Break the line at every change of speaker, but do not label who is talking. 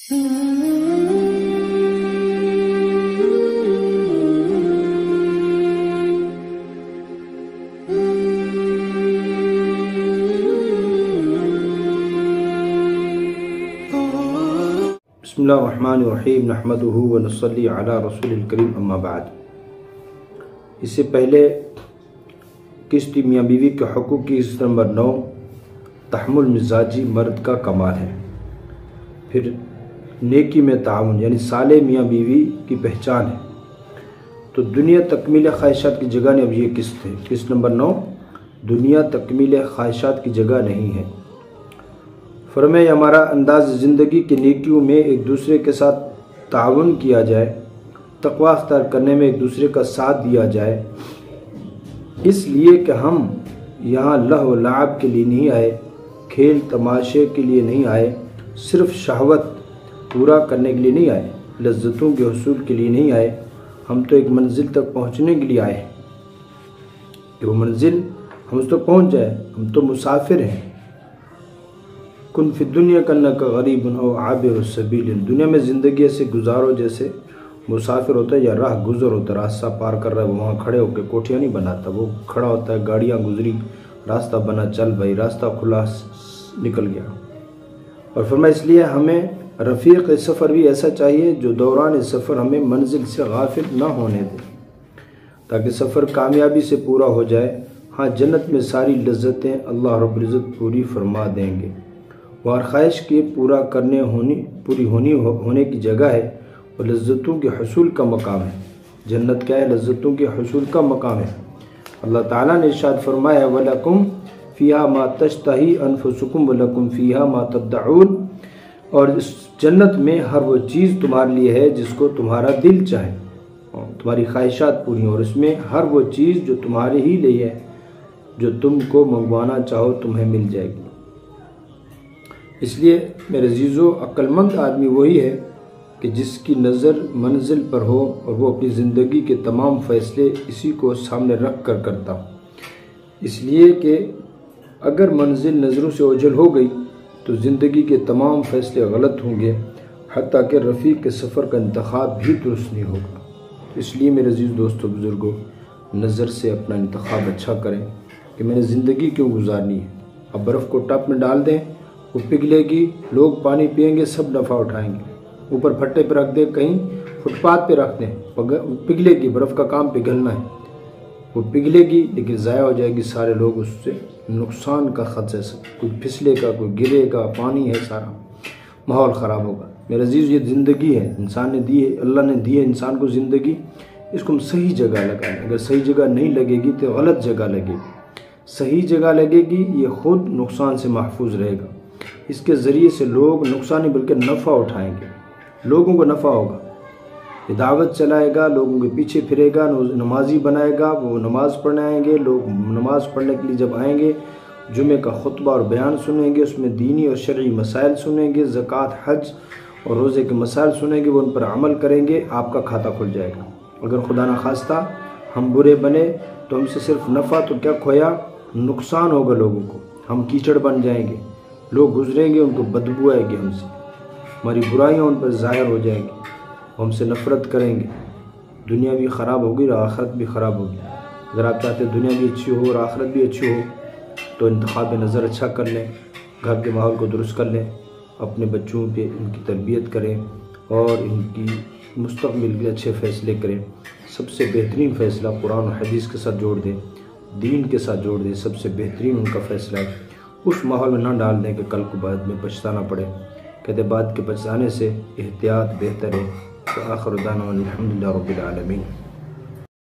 بسم اللہ الرحمن الرحیم نحمدہ ونصلی علی رسول الکریم اما بعد۔ اس سے پہلے قسط میاں بیوی کے حقوق کی قسط نمبر 9 تحمل مزاجی مرد کا کمال ہے، پھر نیکی میں تعاون یعنی صالح میاں بیوی کی پہچان ہے۔ تو دنیا تکمیل خواہشات کی جگہ نہیں، اب یہ قسط ہے، قسط نمبر 9 دنیا تکمیل خواہشات کی جگہ نہیں ہے۔ فرمائے ہمارا انداز زندگی کی نیکیوں میں ایک دوسرے کے ساتھ تعاون کیا جائے، تقوی اختیار کرنے میں ایک دوسرے کا ساتھ دیا جائے، اس لیے کہ ہم یہاں لہو و لعب کے لیے نہیں آئے، کھیل تماشے کے لیے نہیں آئے، صرف شہوت پورا کرنے کے لیے نہیں آئے، لذتوں کے حصول کے لیے نہیں آئے، ہم تو ایک منزل تک پہنچنے کے لیے آئے ہیں کہ وہ منزل ہم اس تک پہنچ جائے۔ ہم تو مسافر ہیں۔ کن فی الدنیا کانک غریب او عابر السبیل، دنیا میں زندگی ایسے گزارو جیسے مسافر ہوتا ہے یا راہ گزر ہوتا ہے، راستہ پار کر رہا ہے، وہ وہاں کھڑے ہو کے کوٹھیاں نہیں بناتا، وہ کھڑا ہوتا ہے، گاڑیاں گزری، راستہ بنا، چل بھائی، راستہ کھلا، نکل گیا۔ اور فرمایا اس لیے ہمیں رفیق سفر بھی ایسا چاہیے جو دوران سفر ہمیں منزل سے غافل نہ ہونے دے، تاکہ سفر کامیابی سے پورا ہو جائے۔ ہاں جنت میں ساری لذتیں اللہ رب العزت پوری فرما دیں گے، وہ ہر خواہش کے پوری ہونے کی جگہ ہے، اور لذتوں کے حصول کا مقام ہے۔ جنت کیا ہے؟ لذتوں کے حصول کا مقام ہے۔ اللہ تعالیٰ نے ارشاد فرمایا وَلَكُمْ فِيهَا مَا تَشْتَهِي أَنفُسُكُمْ وَلَكُمْ فِيهَا مَا تَدَّعُونَ، اور اس جنت میں ہر وہ چیز تمہارے لیے ہے جس کو تمہارا دل چاہے، تمہاری خواہشات پوری ہوں، اور اس میں ہر وہ چیز جو تمہارے ہی لیے ہے، جو تم کو منگوانا چاہو تمہیں مل جائے گی۔ اس لیے میرے عزیزو، عقل مند آدمی وہی ہے کہ جس کی نظر منزل پر ہو اور وہ اپنی زندگی کے تمام فیصلے اسی کو سامنے رکھ کر کرتا ہو، اس لیے کہ اگر منزل نظروں سے اوجھل ہو گئی تو زندگی کے تمام فیصلے غلط ہوں گے، حتیٰ کہ رفیق کے سفر کا انتخاب بھی درست نہیں ہوگا۔ اس لیے میرے عزیز دوستو بزرگوں، نظر سے اپنا انتخاب اچھا کریں کہ میں نے زندگی کیوں گزارنی ہے۔ اب برف کو ٹپ میں ڈال دیں، وہ پگھلے گی، لوگ پانی پئیں گے، سب نفع اٹھائیں گے۔ اوپر پھٹے پہ رکھ دیں، کہیں فٹ پاتھ پہ رکھ دیں، پگھلے گی، برف کا کام پگھلنا ہے، وہ پگھلے گی لیکن ضائع ہو جائے گی، سارے لوگ اس سے نقصان کا خدشہ ہے، کوئی پھسلے گا، کوئی گرے گا، پانی ہے، سارا ماحول خراب ہوگا۔ میرے عزیز، یہ زندگی ہے، انسان نے دی ہے، اللہ نے دی ہے انسان کو زندگی، اس کو ہم صحیح جگہ لگائیں۔ اگر صحیح جگہ نہیں لگے گی تو غلط جگہ لگے گی، صحیح جگہ لگے گی، یہ خود نقصان سے محفوظ رہے گا۔ اس کے ذریعے سے لوگ نقصان نہیں بلکہ نفع اٹھائیں گے، لوگوں کو نفع ہوگا، یہ دعوت چلائے گا، لوگوں کے پیچھے پھرے گا، نمازی بنائے گا، وہ نماز پڑھنے آئیں گے، لوگ نماز پڑھنے کے لیے جب آئیں گے، جمعے کا خطبہ اور بیان سنیں گے، اس میں دینی اور شرعی مسائل سنیں گے، زکوٰۃ، حج اور روزے کے مسائل سنیں گے، وہ ان پر عمل کریں گے، آپ کا کھاتہ کھل جائے گا۔ اگر خدا نخواستہ ہم برے بنے تو ہم سے صرف نفع تو کیا کھویا، نقصان ہوگا لوگوں کو، ہم کیچڑ بن جائیں گے، لوگ گزریں گے، ان کو بدبو آئے گی ہم سے، ہماری برائیاں ان پر ظاہر ہو جائیں گی، ہم سے نفرت کریں گے، دنیا بھی خراب ہوگی اور آخرت بھی خراب ہوگی۔ اگر آپ چاہتے ہیں دنیا بھی اچھی ہو اور آخرت بھی اچھی ہو تو انتخاب نظر اچھا کر لیں، گھر کے ماحول کو درست کر لیں، اپنے بچوں پہ ان کی تربیت کریں اور ان کی مستقبل کے اچھے فیصلے کریں۔ سب سے بہترین فیصلہ قرآن و حدیث کے ساتھ جوڑ دیں، دین کے ساتھ جوڑ دیں، سب سے بہترین ان کا فیصلہ ہے۔ اس ماحول میں نہ ڈال دیں کہ کل کو بعد میں پچھتانا پڑے، کہتے بعد کے پچھتانے سے احتیاط بہتر ہے۔ تو آخر دعوانا الحمدللہ رب العالمین۔